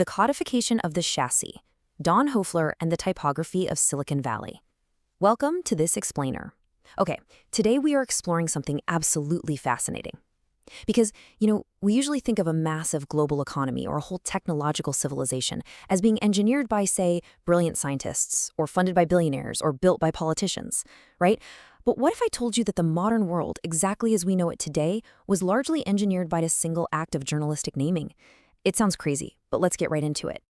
The Codification of the Chassis, Don Hoefler and the Typography of Silicon Valley. Welcome to this explainer. Okay, today we are exploring something absolutely fascinating. Because, we usually think of a massive global economy or a whole technological civilization as being engineered by, say, brilliant scientists, or funded by billionaires, or built by politicians, right? But what if I told you that the modern world, exactly as we know it today, was largely engineered by a single act of journalistic naming? It sounds crazy, but let's get right into it.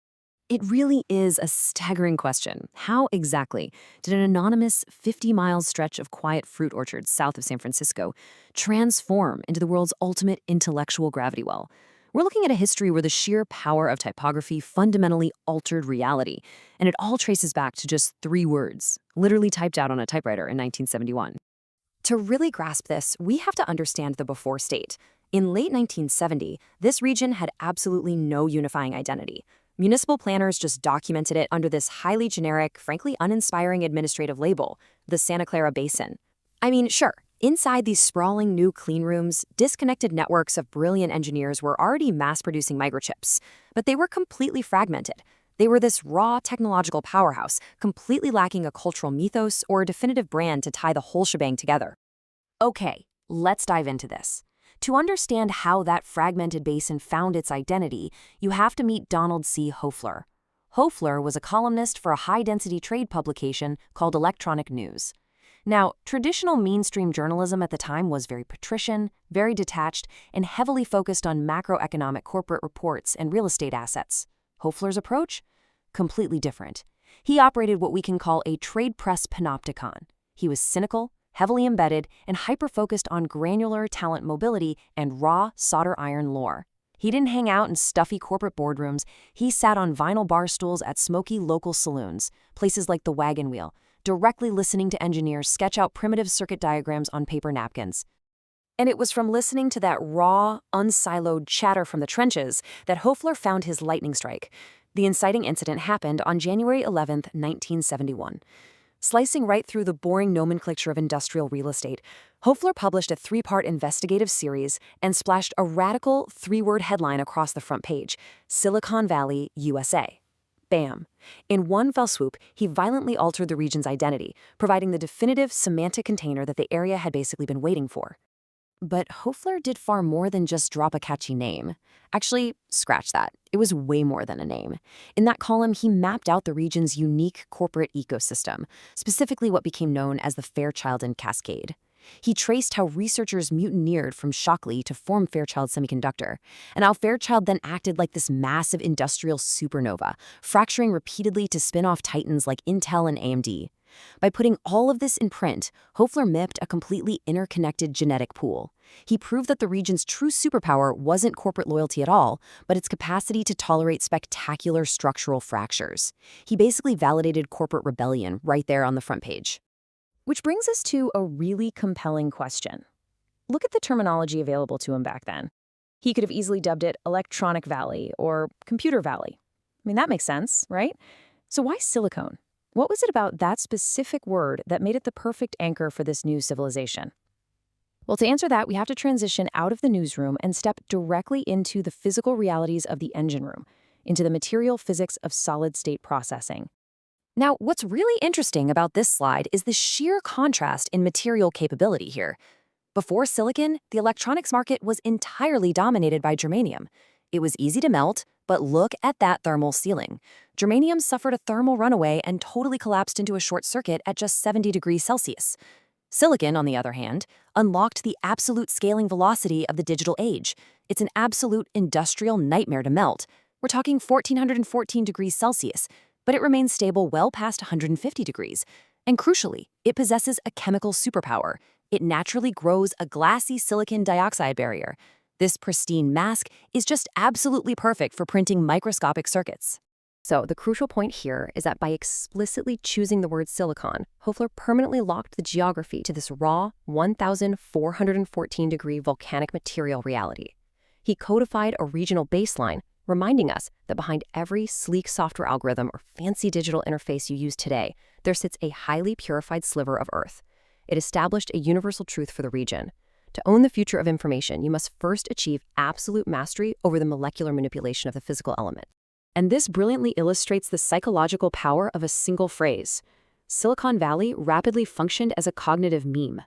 It really is a staggering question. How exactly did an anonymous 50-mile stretch of quiet fruit orchards south of San Francisco transform into the world's ultimate intellectual gravity well? We're looking at a history where the sheer power of typography fundamentally altered reality, and it all traces back to just 3 words, literally typed out on a typewriter in 1971. To really grasp this, we have to understand the before state. In late 1970, this region had absolutely no unifying identity. Municipal planners just documented it under this highly generic, frankly uninspiring administrative label, the Santa Clara Basin. I mean, sure, inside these sprawling new clean rooms, disconnected networks of brilliant engineers were already mass-producing microchips, but they were completely fragmented. They were this raw technological powerhouse, completely lacking a cultural mythos or a definitive brand to tie the whole shebang together. Okay, let's dive into this. To understand how that fragmented basin found its identity, you have to meet Donald C. Hoefler. Hoefler was a columnist for a high-density trade publication called Electronic News. Now, traditional mainstream journalism at the time was very patrician, very detached, and heavily focused on macroeconomic corporate reports and real estate assets. Hoefler's approach? Completely different. He operated what we can call a trade press panopticon. He was cynical, heavily embedded, and hyper-focused on granular talent mobility and raw solder iron lore. He didn't hang out in stuffy corporate boardrooms. He sat on vinyl bar stools at smoky local saloons, places like the Wagon Wheel, directly listening to engineers sketch out primitive circuit diagrams on paper napkins. And it was from listening to that raw, unsiloed chatter from the trenches that Hoefler found his lightning strike. The inciting incident happened on January 11, 1971. Slicing right through the boring nomenclature of industrial real estate, Hoefler published a 3-part investigative series and splashed a radical 3-word headline across the front page: Silicon Valley, USA. Bam. In one fell swoop, he violently altered the region's identity, providing the definitive semantic container that the area had basically been waiting for. But Hoefler did far more than just drop a catchy name. Actually, scratch that. It was way more than a name. In that column, he mapped out the region's unique corporate ecosystem, specifically what became known as the Fairchild and Cascade. He traced how researchers mutineered from Shockley to form Fairchild Semiconductor, and how Fairchild then acted like this massive industrial supernova, fracturing repeatedly to spin off titans like Intel and AMD. By putting all of this in print, Hoefler mapped a completely interconnected genetic pool. He proved that the region's true superpower wasn't corporate loyalty at all, but its capacity to tolerate spectacular structural fractures. He basically validated corporate rebellion right there on the front page. Which brings us to a really compelling question. Look at the terminology available to him back then. He could have easily dubbed it Electronic Valley or Computer Valley. I mean, that makes sense, right? So why silicone? What was it about that specific word that made it the perfect anchor for this new civilization? Well, to answer that, we have to transition out of the newsroom and step directly into the physical realities of the engine room, into the material physics of solid-state processing. Now, what's really interesting about this slide is the sheer contrast in material capability here. Before silicon, the electronics market was entirely dominated by germanium. It was easy to melt, but look at that thermal ceiling. Germanium suffered a thermal runaway and totally collapsed into a short circuit at just 70 degrees Celsius. Silicon, on the other hand, unlocked the absolute scaling velocity of the digital age. It's an absolute industrial nightmare to melt. We're talking 1414 degrees Celsius, but it remains stable well past 150 degrees. And crucially, it possesses a chemical superpower. It naturally grows a glassy silicon dioxide barrier. This pristine mask is just absolutely perfect for printing microscopic circuits. So the crucial point here is that by explicitly choosing the word silicon, Hoefler permanently locked the geography to this raw, 1,414-degree volcanic material reality. He codified a regional baseline, reminding us that behind every sleek software algorithm or fancy digital interface you use today, there sits a highly purified sliver of Earth. It established a universal truth for the region. To own the future of information, you must first achieve absolute mastery over the molecular manipulation of the physical element. And this brilliantly illustrates the psychological power of a single phrase. Silicon Valley rapidly functioned as a cognitive meme.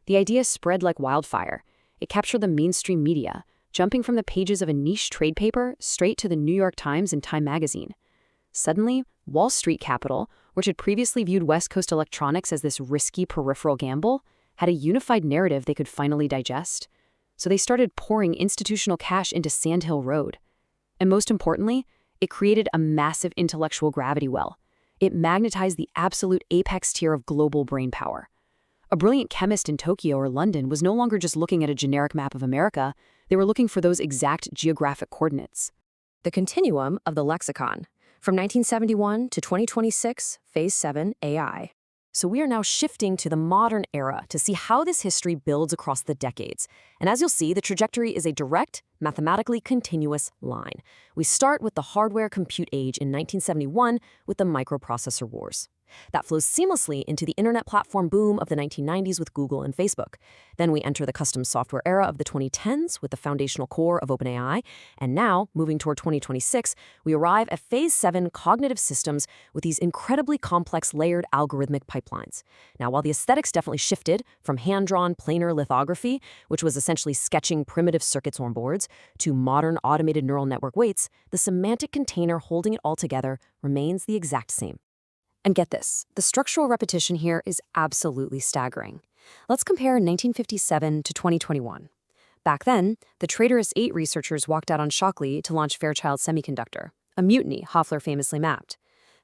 The idea spread like wildfire. It captured the mainstream media, jumping from the pages of a niche trade paper straight to the New York Times and Time magazine. Suddenly, Wall Street capital, which had previously viewed West Coast electronics as this risky peripheral gamble, had a unified narrative they could finally digest. So they started pouring institutional cash into Sand Hill Road. And most importantly, it created a massive intellectual gravity well. It magnetized the absolute apex tier of global brainpower. A brilliant chemist in Tokyo or London was no longer just looking at a generic map of America, they were looking for those exact geographic coordinates. The continuum of the lexicon. From 1971 to 2026, Phase 7, AI. So we are now shifting to the modern era to see how this history builds across the decades. And as you'll see, the trajectory is a direct, mathematically continuous line. We start with the hardware compute age in 1971 with the microprocessor wars. That flows seamlessly into the internet platform boom of the 1990s with Google and Facebook. Then we enter the custom software era of the 2010s with the foundational core of OpenAI. And now, moving toward 2026, we arrive at Phase 7 cognitive systems with these incredibly complex layered algorithmic pipelines. Now, while the aesthetics definitely shifted from hand-drawn planar lithography, which was essentially sketching primitive circuits on boards, to modern automated neural network weights, the semantic container holding it all together remains the exact same. And get this, the structural repetition here is absolutely staggering. Let's compare 1957 to 2021. Back then, the Traitorous 8 researchers walked out on Shockley to launch Fairchild Semiconductor, a mutiny Hoffler famously mapped.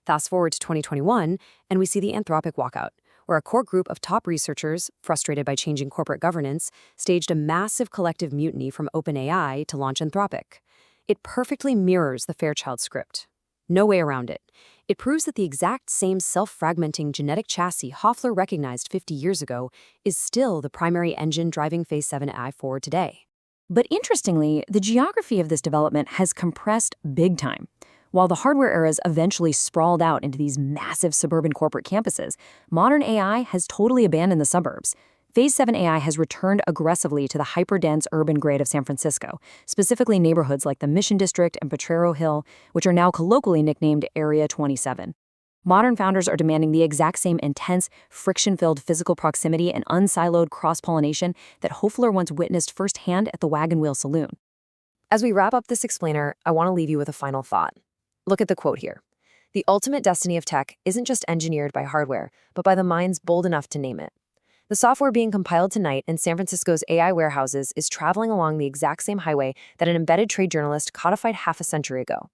Fast forward to 2021, and we see the Anthropic walkout, where a core group of top researchers, frustrated by changing corporate governance, staged a massive collective mutiny from OpenAI to launch Anthropic. It perfectly mirrors the Fairchild script. No way around it. It proves that the exact same self-fragmenting genetic chassis Hoffler recognized 50 years ago is still the primary engine driving Phase 7 AI forward today. But interestingly, the geography of this development has compressed big time. While the hardware eras eventually sprawled out into these massive suburban corporate campuses, modern AI has totally abandoned the suburbs. Phase 7 AI has returned aggressively to the hyper-dense urban grid of San Francisco, specifically neighborhoods like the Mission District and Potrero Hill, which are now colloquially nicknamed Area 27. Modern founders are demanding the exact same intense, friction-filled physical proximity and unsiloed cross-pollination that Hoefler once witnessed firsthand at the Wagon Wheel Saloon. As we wrap up this explainer, I want to leave you with a final thought. Look at the quote here. The ultimate destiny of tech isn't just engineered by hardware, but by the minds bold enough to name it. The software being compiled tonight in San Francisco's AI warehouses is traveling along the exact same highway that an embedded trade journalist codified half a century ago.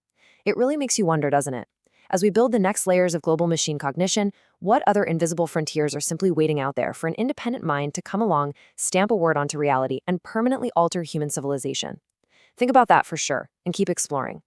It really makes you wonder, doesn't it? As we build the next layers of global machine cognition, what other invisible frontiers are simply waiting out there for an independent mind to come along, stamp a word onto reality, and permanently alter human civilization? Think about that for sure, and keep exploring.